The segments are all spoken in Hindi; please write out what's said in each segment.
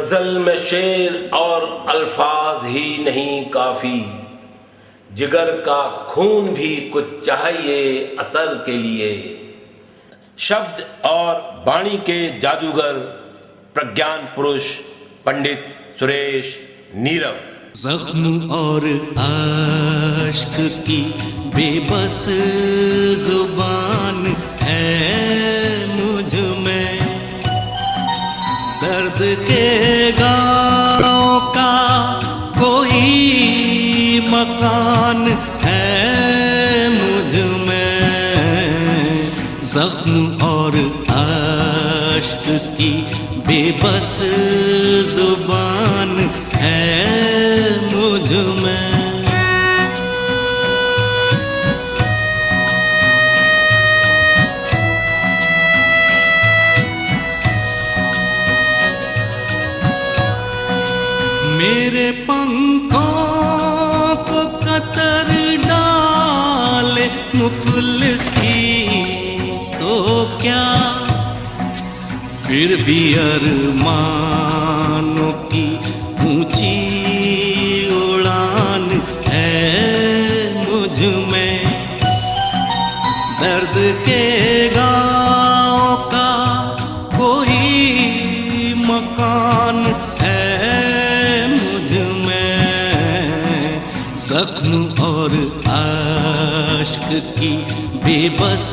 गजल में शेर और अल्फाज ही नहीं काफी, जिगर का खून भी कुछ चाहिए असर के लिए। शब्द और वाणी के जादूगर प्रज्ञान पुरुष पंडित सुरेश नीरव। ज़ख्म और आश्क की बेबस जुबान है मुझ में, दर्द के गाँव का कोई मकान है मुझ में। ज़ख्म और आश्क की बेबस जुबान है मुझ में। मेरे पंखों को कतर डाले मुफलिसी तो क्या, फिर भी अरमानों की ऊंची उड़ान है मुझ में। दर्द के गाँव का कोई मकान है मुझ में। ज़ख्म और आश्क की बेबस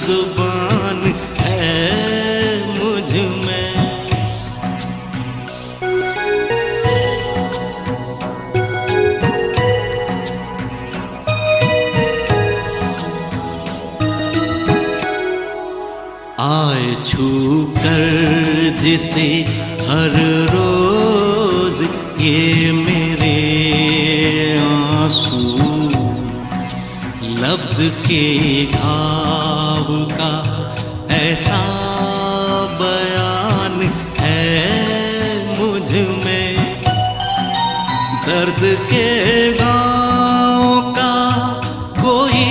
जुबान है मुझ में। आए छू कर जिसे हर रोज ये मेरे आंसू, लफ्ज के घाव का ऐसा बयान है मुझ में। दर्द के गाँव का कोई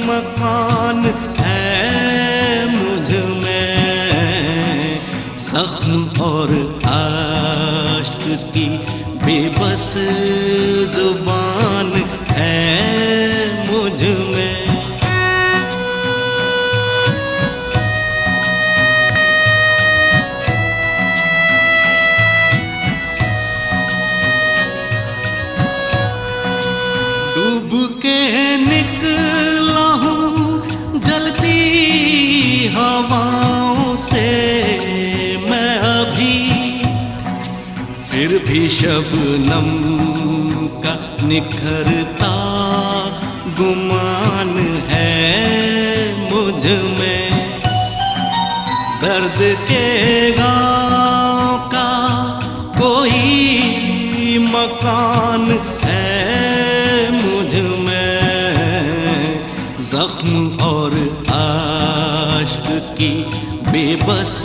मकान है मुझ में। ज़ख्म और आश्क की बेबस जुबान है मुझ में। डूब के निकला हूँ जलती हवाओं से मैं अभी, फिर भी शबनम का निखरता गुमान है मुझ में। दर्द के गाँव का कोई मकान है मुझ में। ज़ख्म और आश्क की बेबस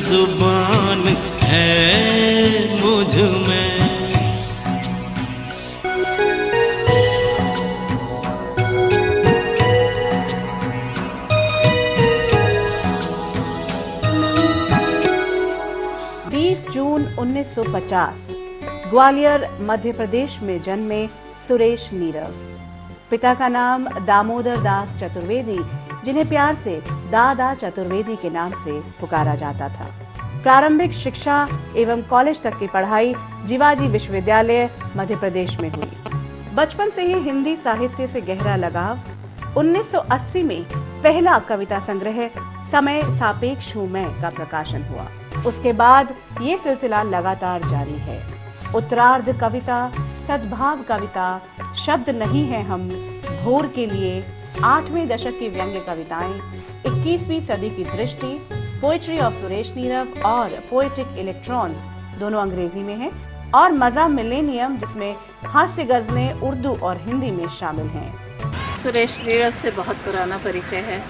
जुबान है मुझ में। 20 जून 1950 ग्वालियर मध्य प्रदेश में जन्मे सुरेश नीरव। पिता का नाम दामोदर दास चतुर्वेदी, जिन्हें प्यार से दादा चतुर्वेदी के नाम से पुकारा जाता था। प्रारंभिक शिक्षा एवं कॉलेज तक की पढ़ाई जीवाजी विश्वविद्यालय मध्य प्रदेश में हुई। बचपन से ही हिंदी साहित्य से गहरा लगाव। 1980 में पहला कविता संग्रह समय सापेक्ष हूँ मैं का प्रकाशन हुआ। उसके बाद ये सिलसिला लगातार जारी है। उत्तरार्ध कविता, सद्भाव कविता, शब्द नहीं है हम, भोर के लिए, 8वें दशक की व्यंग्य कविताएं, 21वीं सदी की दृष्टि, पोएट्री ऑफ सुरेश नीरव और पोएटिक इलेक्ट्रॉन्स दोनों अंग्रेजी में हैं, और मजा मिलेनियम जिसमें हास्य गजलें उर्दू और हिंदी में शामिल हैं। सुरेश नीरव से बहुत पुराना परिचय है।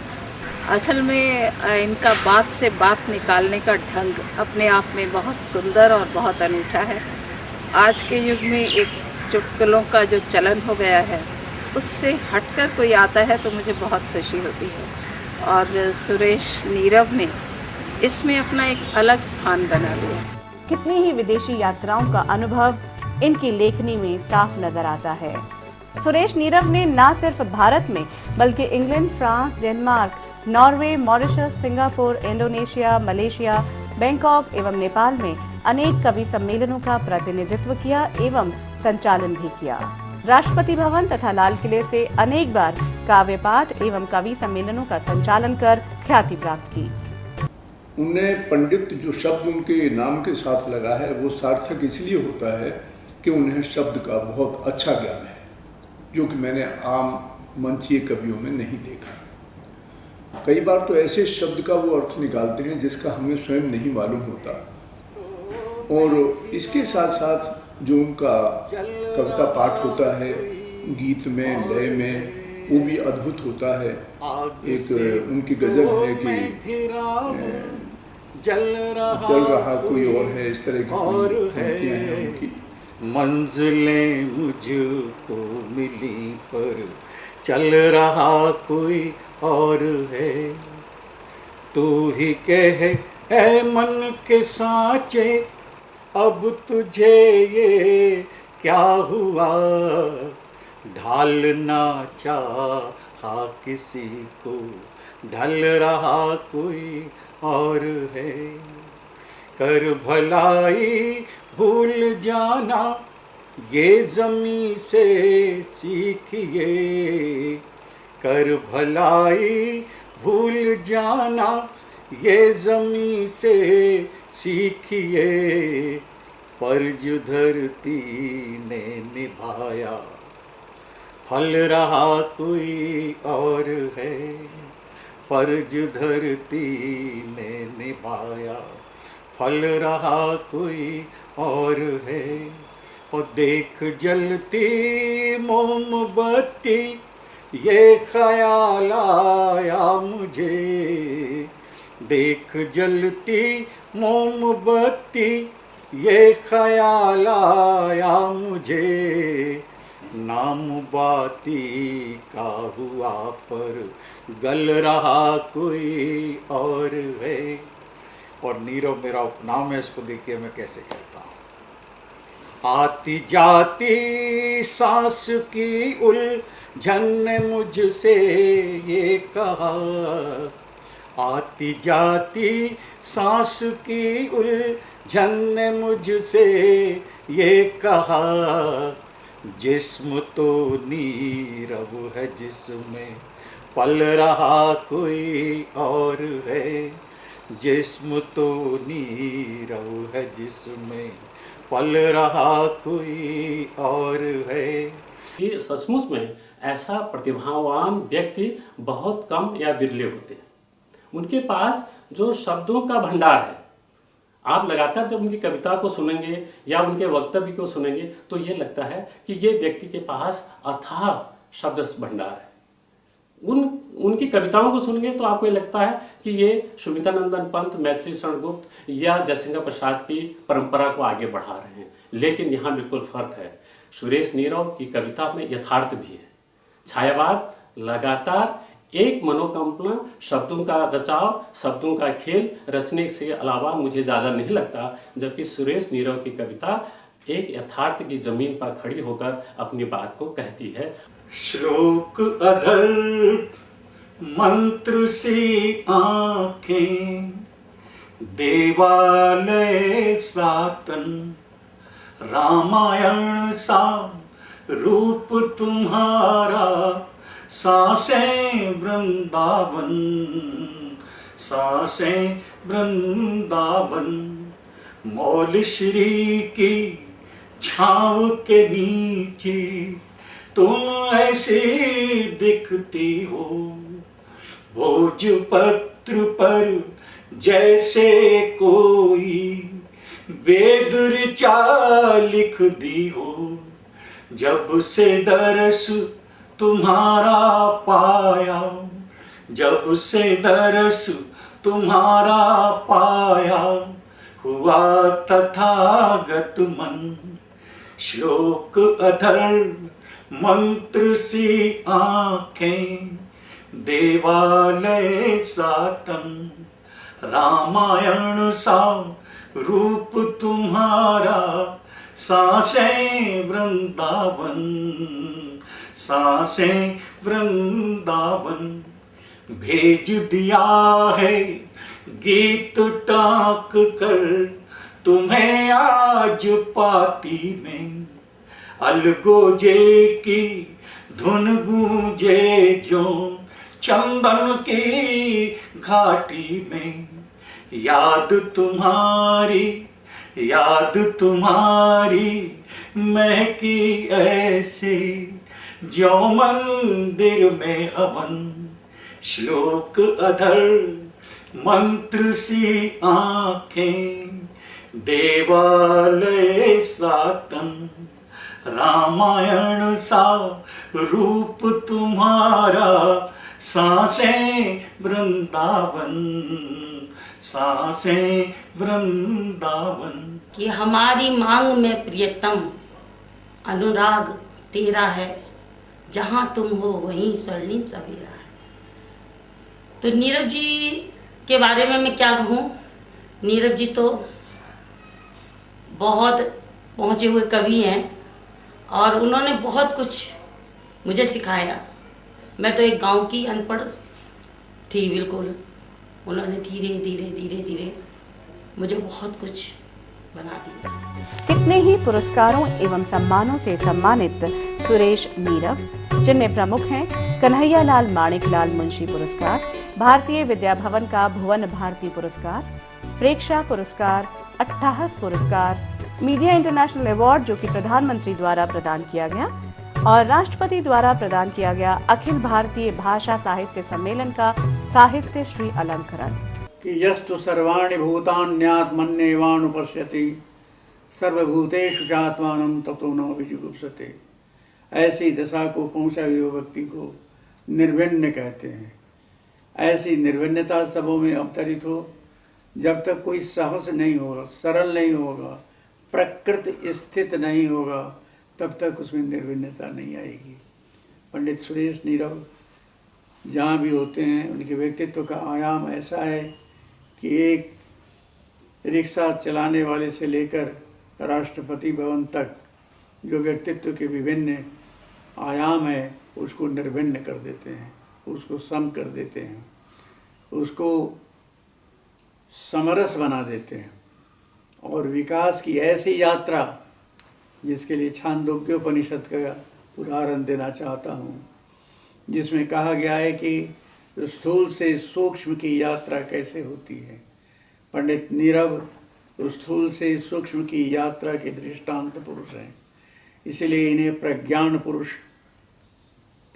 असल में इनका बात से बात निकालने का ढंग अपने आप में बहुत सुंदर और बहुत अनूठा है। आज के युग में एक चुटकुलों का जो चलन हो गया है, उससे हटकर कोई आता है तो मुझे बहुत खुशी होती है। और सुरेश नीरव ने इसमें अपना एक अलग स्थान बना लिया। कितनी ही विदेशी यात्राओं का अनुभव इनकी लेखनी में साफ नजर आता है। सुरेश नीरव ने न सिर्फ भारत में बल्कि England, France, Denmark, Norway, Mauritius, Singapore, Indonesia, Malaysia, Bangkok एवं नेपाल में अनेक कवि सम्मेलनों का प्रतिनिधित्व किया एवं संचालन भी किया। राष्ट्रपति भवन तथा लाल किले से अनेक बार काव्य पाठ एवं कवि सम्मेलनों का संचालन कर ख्याति प्राप्त की। उन्हें पंडित जो शब्द उनके नाम के साथ लगा है वो सार्थक इसलिए होता है कि उन्हें शब्द का बहुत अच्छा ज्ञान है, जो कि मैंने आम मंचीय कवियों में नहीं देखा। कई बार तो ऐसे शब्द का वो अर्थ निकालते हैं जिसका हमें स्वयं नहीं मालूम होता, और इसके साथ साथ जो उनका कविता पाठ होता है गीत में, लय में, वो भी अद्भुत होता है। एक उनकी गजल है कि जल रहा कोई और है, इस तरह की पंक्तियां हैं उनकी। मंजिलें मुझको मिली पर चल रहा कोई और है, तू ही कह है मन के साँचे अब तुझे ये क्या हुआ, ढालना चाहा किसी को ढल रहा कोई और है, कर भलाई भूल जाना ये ज़मीं से सीखिए, कर भलाई भूल जाना ये ज़मीं से सीखिए, फर्ज धरती ने निभाया फल रहा कोई और है, फर्ज धरती ने निभाया फल रहा कोई और है। और देख जलती मोमबत्ती ये ख्याल आया मुझे, देख जलती मोमबत्ती ये ख्याल आया मुझे, नाम बाती का हुआ पर गल रहा कोई और है। और नीरव मेरा उपनाम है, इसको देखिए मैं कैसे कहता हूँ। आती जाती सांस की उलझन ने मुझसे ये कहा, आती जाती सांस की उलझन ने मुझसे ये कहा, जिस्म तो नीरव है जिसमें पल रहा कोई और है, जिस्म तो नीरव है जिसमें पल रहा कोई और है। ये सचमुच में ऐसा प्रतिभावान व्यक्ति बहुत कम या विरले होते हैं। उनके पास जो शब्दों का भंडार है, आप लगातार जब उनकी कविता को सुनेंगे या उनके वक्तव्य को सुनेंगे तो ये लगता है कि ये व्यक्ति के पास अथाह शब्द भंडार है। उनकी कविताओं को सुनेंगे तो आपको ये लगता है कि ये सुमित्रानंदन पंत, मैथिली शरण गुप्त या जयशंकर प्रसाद की परंपरा को आगे बढ़ा रहे हैं। लेकिन यहाँ बिल्कुल फर्क है। सुरेश नीरव की कविता में यथार्थ भी है, छायावाद, लगातार एक मनोकंपना, शब्दों का रचाव, शब्दों का खेल रचने से अलावा मुझे ज़्यादा नहीं लगता। जबकि सुरेश नीरव की कविता एक यथार्थ की जमीन पर खड़ी होकर अपनी बात को कहती है। श्लोक अधर मंत्र सी आंखें, देवालय सातन, रामायण सा रूप तुम्हारा, सांसें वृंदावन, सांसें वृंदावन, मौल श्री की छाँव के नीचे तुम ऐसी दिखती हो, भोजपत्र पर जैसे कोई वेद ऋचा लिख दी हो, जब से दरस तुम्हारा पाया, जब से दरस तुम्हारा पाया, हुआ तथागत मन। श्लोक अधर मंत्र सी आंखें, देवालय सातन, रामायण सा रूप तुम्हारा, सांसें वृंदावन, सांसें वृंदावन। भेज दिया है गीत टाक कर तुम्हें आज पाती में, अलगोजे की धुन गूंजे जो चंदन की घाटी में। याद तुम्हारी महकी ऐसे जो मंदिर में हवन। श्लोक अधर मंत्र सी आंखें, देवालय सातन। रामायण सा रूप तुम्हारा, सांसें वृंदावन, सांसें वृंदावन। कि हमारी मांग में प्रियतम अनुराग तेरा है, जहाँ तुम हो वहीं स्वर्णिम सवेरा है। तो नीरव जी के बारे में मैं क्या कहूँ। नीरव जी तो बहुत पहुँचे हुए कवि हैं और उन्होंने बहुत कुछ मुझे सिखाया। मैं तो एक गांव की अनपढ़ थी बिल्कुल, उन्होंने धीरे धीरे धीरे धीरे मुझे बहुत कुछ बना दिया। कितने ही पुरस्कारों एवं सम्मानों से सम्मानित सुरेश नीरव, जिनमें प्रमुख हैं कन्हैया लाल माणिकलाल मुंशी पुरस्कार, भारतीय विद्या भवन का भुवन भारती पुरस्कार, प्रेक्षा पुरस्कार, अट्ठाहस पुरस्कार, मीडिया इंटरनेशनल अवार्ड जो कि प्रधानमंत्री द्वारा प्रदान किया गया और राष्ट्रपति द्वारा प्रदान किया गया अखिल भारतीय भाषा साहित्य सम्मेलन का साहित्य श्री अलंकरण। कि यस्तु सर्वाणि भूतान्यात्मन्येवानुपश्यति सर्वभूतेषु चात्मानं ततो न विजुगुप्सते। ऐसी दशा को पहुँचा हुए व्यक्ति को निर्विण्ण कहते हैं। ऐसी निर्विण्णता सबों में अवतरित हो जब तक कोई साहस नहीं होगा, सरल नहीं होगा, प्रकृति स्थित नहीं होगा, तब तक उसमें निर्विण्णता नहीं आएगी। पंडित सुरेश नीरव जहाँ भी होते हैं उनके व्यक्तित्व का आयाम ऐसा है कि एक रिक्शा चलाने वाले से लेकर राष्ट्रपति भवन तक जो व्यक्तित्व के विभिन्न आयाम है उसको निर्विण्ण कर देते हैं, उसको सम कर देते हैं, उसको समरस बना देते हैं। और विकास की ऐसी यात्रा जिसके लिए छांदोग्योपनिषद का उदाहरण देना चाहता हूँ, जिसमें कहा गया है कि स्थूल से सूक्ष्म की यात्रा कैसे होती है। पंडित नीरव स्थूल से सूक्ष्म की यात्रा के दृष्टांत पुरुष हैं, इसलिए इन्हें प्रज्ञान पुरुष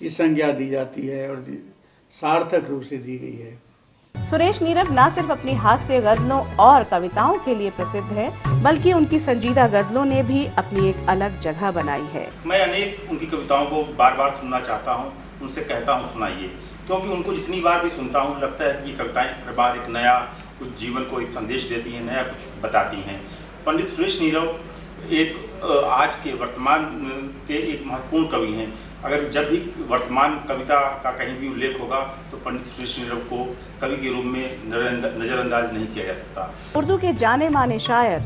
की संज्ञा दी जाती है और सार्थक रूप से दी गई है। सुरेश नीरव न सिर्फ अपनी हास्य गजलों और कविताओं के लिए प्रसिद्ध है, बल्कि उनकी संजीदा गजलों ने भी अपनी एक अलग जगह बनाई है। मैं अनेक उनकी कविताओं को बार बार सुनना चाहता हूँ, उनसे कहता हूँ सुनाइए, क्योंकि उनको जितनी बार भी सुनता हूँ लगता है कि ये कविताएं हर बार एक नया कुछ जीवन को एक संदेश देती हैं, नया कुछ बताती हैं। पंडित सुरेश नीरव एक आज के वर्तमान के एक महत्वपूर्ण कवि हैं। अगर जब भी वर्तमान कविता का कहीं भी उल्लेख होगा तो पंडित सुरेश नीरव को कवि के रूप में नज़रअंदाज नहीं किया जा सकता। उर्दू के जाने माने शायर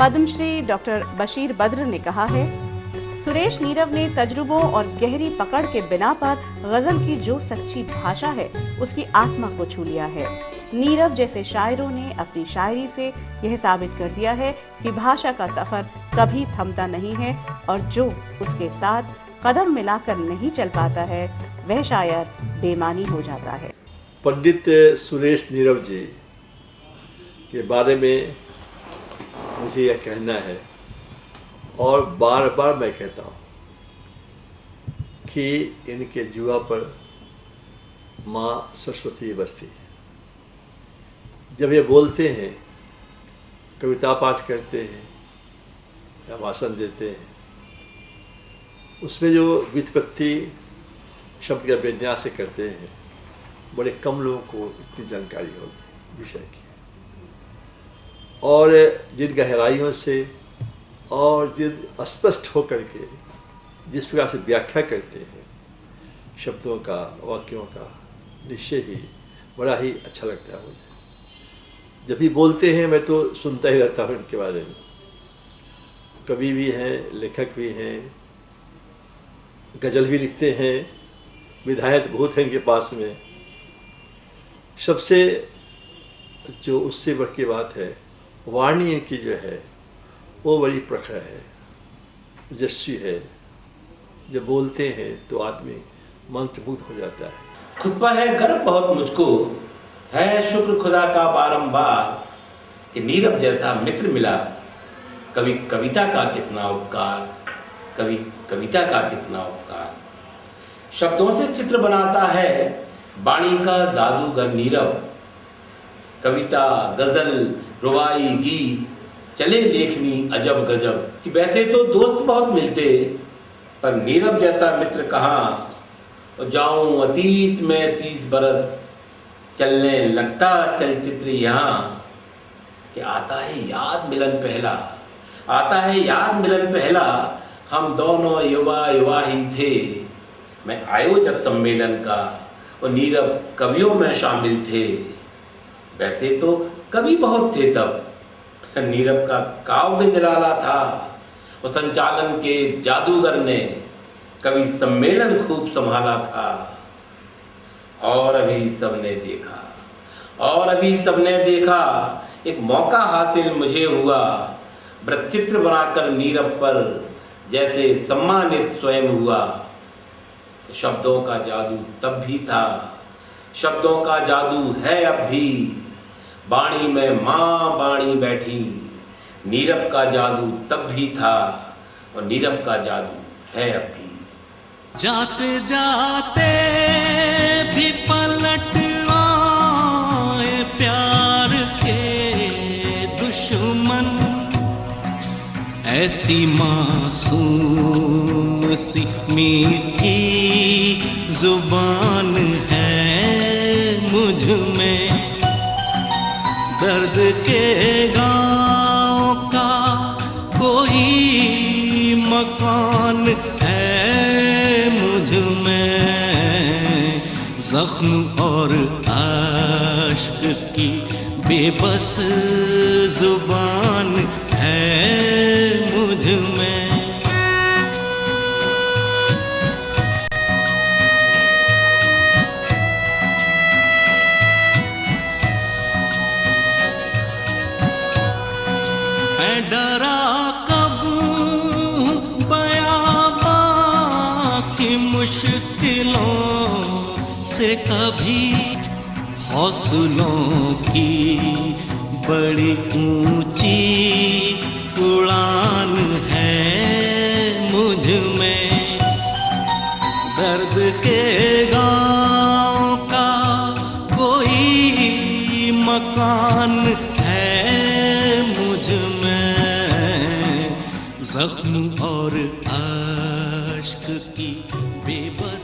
पद्मश्री डॉक्टर बशीर बद्र ने कहा है, सुरेश नीरव ने तजुर्बों और गहरी पकड़ के बिना पर गजल की जो सच्ची भाषा है उसकी आत्मा को छू लिया है। नीरव जैसे शायरों ने अपनी शायरी से यह साबित कर दिया है कि भाषा का सफर कभी थमता नहीं है और जो उसके साथ कदम मिलाकर नहीं चल पाता है वह शायर बेमानी हो जाता है। पंडित सुरेश नीरव जी के बारे में मुझे यह कहना है और बार बार मैं कहता हूँ कि इनके जुआ पर माँ सरस्वती बसती है। जब ये बोलते हैं, कविता पाठ करते हैं या भाषण देते हैं, उसमें जो व्युत्पत्ति शब्द का विन्यास से करते हैं, बड़े कम लोगों को इतनी जानकारी होगी विषय की। और जिन गहराइयों से और जिन स्पष्ट होकर के जिस प्रकार से व्याख्या करते हैं शब्दों का, वाक्यों का, निश्चय ही बड़ा ही अच्छा लगता है मुझे। जब भी बोलते हैं मैं तो सुनता ही रहता हूँ इनके बारे में। कवि भी हैं, लेखक भी हैं, गज़ल भी लिखते हैं, विधायक बहुत हैं इनके पास में। सबसे जो उससे बढ़ के बात है, वाणी इनकी जो है वो बड़ी प्रखर है, यशस्वी है। जब बोलते हैं तो आदमी मंत्रमुग्ध हो जाता है। खुद पर है गर्व बहुत मुझको, है शुक्र खुदा का बारंबार कि नीरव जैसा मित्र मिला। कवि कविता का कितना उपकार, कवि कविता का कितना उपकार। शब्दों से चित्र बनाता है वाणी का जादूगर नीरव। कविता, गजल, रुबाई, गीत, चले लेखनी अजब गजब। कि वैसे तो दोस्त बहुत मिलते, पर नीरव जैसा मित्र कहाँ। और जाऊं अतीत में 30 बरस, चलने लगता चलचित्र यहाँ। कि आता है याद मिलन पहला, आता है याद मिलन पहला। हम दोनों युवा युवा ही थे। मैं आयोजक सम्मेलन का और नीरव कवियों में शामिल थे। वैसे तो कवि बहुत थे तब, नीरव का काव्य निराला था। और संचालन के जादूगर ने कवि सम्मेलन खूब संभाला था। और अभी सबने देखा, और अभी सबने देखा, एक मौका हासिल मुझे हुआ। वृत्तचित्र बनाकर नीरव पर जैसे सम्मानित स्वयं हुआ। शब्दों का जादू तब भी था, शब्दों का जादू है अब भी। वाणी में माँ वाणी बैठी, नीरव का जादू तब भी था और नीरव का जादू है अब भी। जाते जाते भी पलट आए प्यार के दुश्मन। ऐसी मासूम सी मीठी जुबान है मुझ में। दर्द के गाँव का कोई मकान है मुझ में। जख्म और आश्क की बेबस जुबान है मुझ में। मैं डरा कब बयाबा की मुश्किलों से, कभी हौसलों की बड़ी ऊंची उड़ान है मुझ में। दर्द के गाँव का कोई मकान है मुझ में। जख्म और आश्क की बेबस